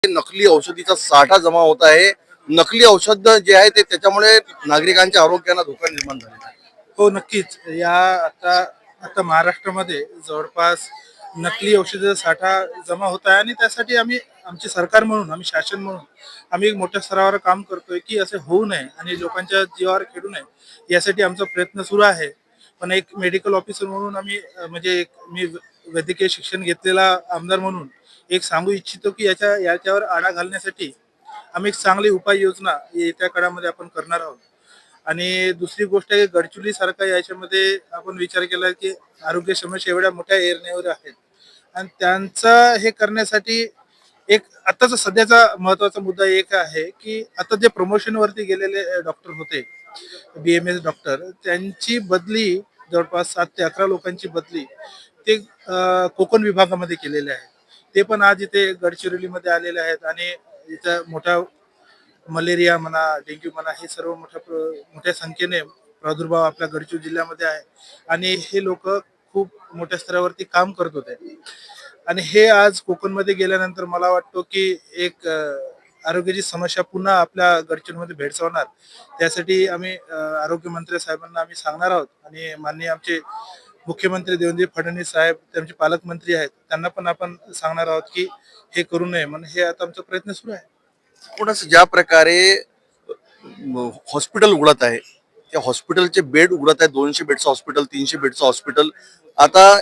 नकली औषधीचा साठा जमा होत आहे. नकली औषध जे आहे ते त्याच्यामुळे नागरिकांच्या आरोग्याला धोका निर्माण झालेला आहे. हो, नक्कीच. आता आता महाराष्ट्रामध्ये जवळपास नकली औषधाचा साठा जमा होत आहे आणि त्यासाठी आमचे सरकार म्हणून, आम्ही शासन म्हणून आम्ही एक मोठ्या स्तरावर काम करतोय, की असे होऊ नये आणि लोकांच्या जीवावर खेळू नये, यासाठी आमचा प्रयत्न सुरू आहे. पण एक मेडिकल ऑफिसर म्हणून म्हणजे मी वैद्यकीय शिक्षण घेतलेला आमदार म्हणून एक सांगू इच्छितो, की याच्यावर आळा घालण्यासाठी आम्ही एक चांगली उपाययोजना येत्या काळामध्ये आपण करणार आहोत. आणि दुसरी गोष्ट आहे, गडचिरोली सारखा याच्यामध्ये आपण विचार केला की आरोग्य समस्या एवढ्या मोठ्या एरण्यावर आहेत आणि त्यांचं हे करण्यासाठी एक आताचा सध्याचा महत्वाचा मुद्दा एक आहे की आता जे प्रमोशन वरती गेलेले डॉक्टर होते, BMS डॉक्टर, त्यांची बदली जवळपास 7 ते 11 लोकांची बदली ते कोकण विभागामध्ये केलेले आहे. ते पण आज इथे गडचिरोलीमध्ये आलेले आहेत आणि इथं मोठा मलेरिया म्हणा, डेंग्यू म्हणा, हे सर्व मोठ्या संख्येने प्रादुर्भाव आपल्या गडचिरोली जिल्ह्यामध्ये आहे आणि हे लोक खूप मोठ्या स्तरावरती काम करत होते आणि हे आज कोकणमध्ये गेल्यानंतर मला वाटतं की एक आरोग्याची समस्या पुन्हा आपल्या गडचिरोलीमध्ये भेडसावणार. त्यासाठी आम्ही आरोग्य मंत्री साहेबांना आम्ही सांगणार आहोत आणि माननीय आमचे मुख्यमंत्री देवेंद्र फडणवीस साहेब, त्यांचे पालकमंत्री आहेत, त्यांना पण आपण सांगणार आहोत की हे करू नये म्हणून. हे आता आमचा प्रयत्न सुरू आहे. एकूणच ज्या प्रकारे हॉस्पिटल उघडत आहे, त्या हॉस्पिटलचे बेड उघडत आहे. 200 बेडचं हॉस्पिटल, 300 बेडचं हॉस्पिटल. आता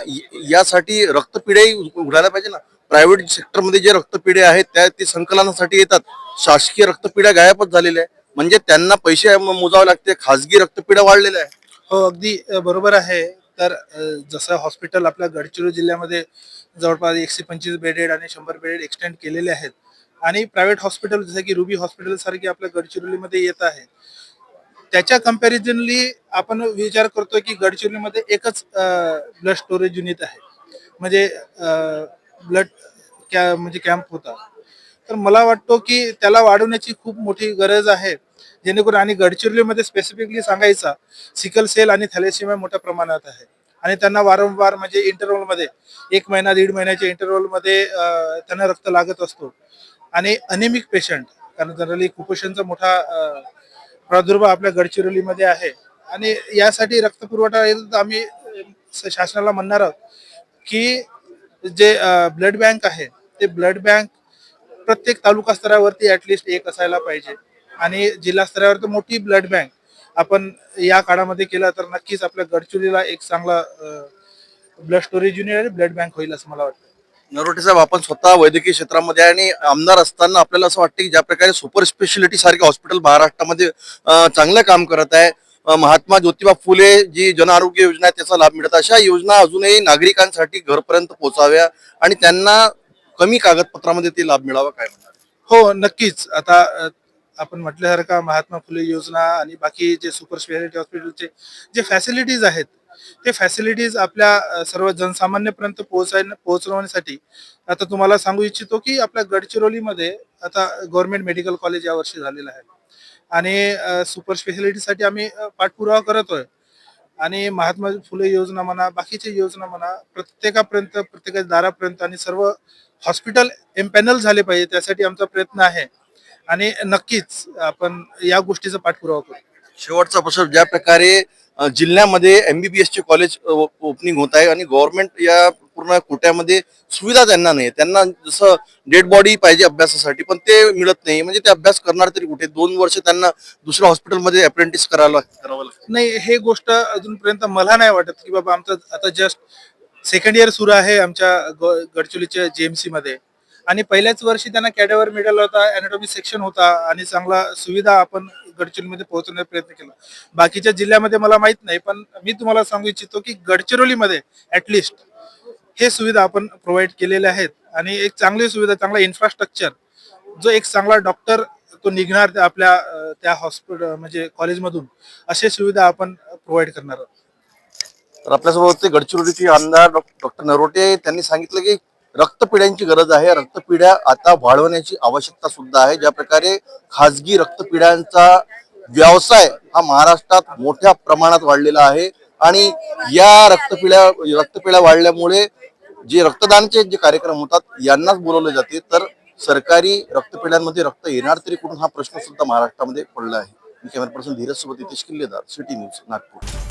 यासाठी रक्तपेढ्याही उघडायला पाहिजे ना. प्रायव्हेट सेक्टरमध्ये जे रक्तपेढे आहेत त्या ते संकलनासाठी येतात. शासकीय रक्तपेढ्या गायबच झालेल्या आहे. म्हणजे त्यांना पैसे मोजावे लागते. खाजगी रक्तपेढ्या वाढलेल्या आहे. हो, अगदी बरोबर आहे. तर जसं हॉस्पिटल आपल्या गडचिरोली जिल्ह्यामध्ये जवळपास 125 बेडेड आणि 100 बेडेड एक्सटेंड केलेले आहेत आणि प्रायव्हेट हॉस्पिटल जसं की रुबी हॉस्पिटल सारखे आपल्या गडचिरोलीमध्ये येत आहे. त्याच्या कम्पॅरिझनली आपण विचार करतोय की गडचिरोलीमध्ये एकच ब्लड स्टोरेज युनिट आहे, म्हणजे ब्लड म्हणजे कॅम्प होता. तर मला वाटतो की त्याला वाढवण्याची खूप मोठी गरज आहे, जेणेकरून. आणि गडचिरोलीमध्ये स्पेसिफिकली सांगायचा, सिकल सेल आणि थॅलेसेमिया मोठ्या प्रमाणात आहे आणि त्यांना वारंवार म्हणजे इंटरव्हलमध्ये 1 महिना 1.5 महिन्याच्या इंटरव्हलमध्ये त्यांना रक्त लागत असतो. आणि अनेमिक पेशंट, कारण जनरली कुपोषणचा मोठा प्रादुर्भाव आपल्या गडचिरोलीमध्ये आहे आणि यासाठी रक्तपुरवठा आम्ही शासनाला म्हणणार आहोत की जे ब्लड बँक आहे, ते ब्लड बँक प्रत्येक तालुका स्तरावरती ऍटलिस्ट एक असायला पाहिजे आणि जिल्हा स्तरावर तर मोठी ब्लड बँक आपण या काळामध्ये केलं तर नक्कीच आपल्या गडचिरोलीला एक चांगला ब्लड स्टोरेज युनिट आणि ब्लड बँक होईल असं मला वाटतं. नरोटे साहेब, आपण स्वतः वैद्यकीय क्षेत्रामध्ये आहे आणि आमदार असताना आपल्याला असं वाटतं की ज्या प्रकारे सुपर स्पेशालिटी सारखे हॉस्पिटल महाराष्ट्रामध्ये चांगलं काम करत आहे. महात्मा ज्योतिबा फुले जी जन आरोग्य योजना आहे त्याचा लाभ मिळत, अशा योजना अजूनही नागरिकांसाठी घरपर्यंत पोहोचाव्या आणि त्यांना कमी कागदपत्रामध्ये ते लाभ मिळावा, काय म्हणतात? हो, नक्कीच. आता आपण म्हटल्यासारखा महात्मा फुले योजना आणि बाकी जे सुपर स्पेशालिटी हॉस्पिटलचे जे फॅसिलिटीज आहेत, ते फॅसिलिटीज आपल्या सर्व जनसामान्यपर्यंत पोहोचवण्यासाठी आता तुम्हाला सांगू इच्छितो की आपल्या गडचिरोलीमध्ये आता गव्हर्नमेंट मेडिकल कॉलेज यावर्षी झालेलं आहे आणि सुपर स्पेशालिटीसाठी आम्ही पाठपुरावा करतोय आणि महात्मा फुले योजना म्हणा, बाकीची योजना म्हणा, प्रत्येकाच्या दारापर्यंत आणि सर्व हॉस्पिटल एम्पॅनल झाले पाहिजे, त्यासाठी आमचा प्रयत्न आहे आणि नक्कीच आपण या गोष्टीचा पाठपुरावा करू. शेवटचा प्रश्न, ज्या प्रकारे जिल्ह्यामध्ये MBBS चे कॉलेज ओपनिंग होत आहे आणि गव्हर्नमेंट या पूर्ण कोट्यामध्ये सुविधा त्यांना नाही, त्यांना जसं डेड बॉडी पाहिजे अभ्यासासाठी पण ते मिळत नाही, म्हणजे ते अभ्यास करणार तरी कुठे? 2 वर्ष त्यांना दुसऱ्या हॉस्पिटलमध्ये अप्रेंटिस करावं लागतं. नाही, हे गोष्ट अजूनपर्यंत मला नाही वाटत की बाबा आमचं आता जस्ट सेकंड इयर सुरू आहे आमच्या गडचिरोलीच्या JMC मध्ये आणि पहिल्याच वर्षी त्यांना कॅडेवर मिळाला होता, अॅनाटॉमी सेक्शन होता आणि चांगला सुविधा आपण गडचिरोलीमध्ये पोहोचवण्याचा प्रयत्न केला. बाकीच्या जिल्ह्यामध्ये मला माहित नाही, पण मी तुम्हाला सांगू इच्छितो की गडचिरोलीमध्ये ऍटलिस्ट हे सुविधा आपण प्रोव्हाइड केलेल्या आहेत आणि एक चांगली सुविधा, चांगला इन्फ्रास्ट्रक्चर, जो एक चांगला डॉक्टर तो निघणार आपल्या त्या हॉस्पिटल म्हणजे कॉलेजमधून, अशी सुविधा आपण प्रोव्हाइड करणार आहोत. तर आपल्यासोबत ते गडचिरोलीचे आमदार डॉक्टर नरोटे, त्यांनी सांगितलं की रक्तपेढ्यांची गरज आहे. रक्तपेढ्या आता वाढवण्याची आवश्यकता सुद्धा आहे. ज्या प्रकारे खाजगी रक्तपेढ्यांचा व्यवसाय हा महाराष्ट्रात मोठ्या प्रमाणात वाढलेला आहे आणि या रक्तपेढ्या वाढल्यामुळे जे रक्तदानचे जे कार्यक्रम होतात यांनाच बोलवले जाते. तर सरकारी रक्तपेढ्यांमध्ये रक्त येणार तरी कुठून, हा प्रश्न सुद्धा महाराष्ट्रामध्ये पडला आहे. मी कॅमेरा पर्सन धीरज सोबत नितेश किल्लेदार, सिटी न्यूज, नागपूर.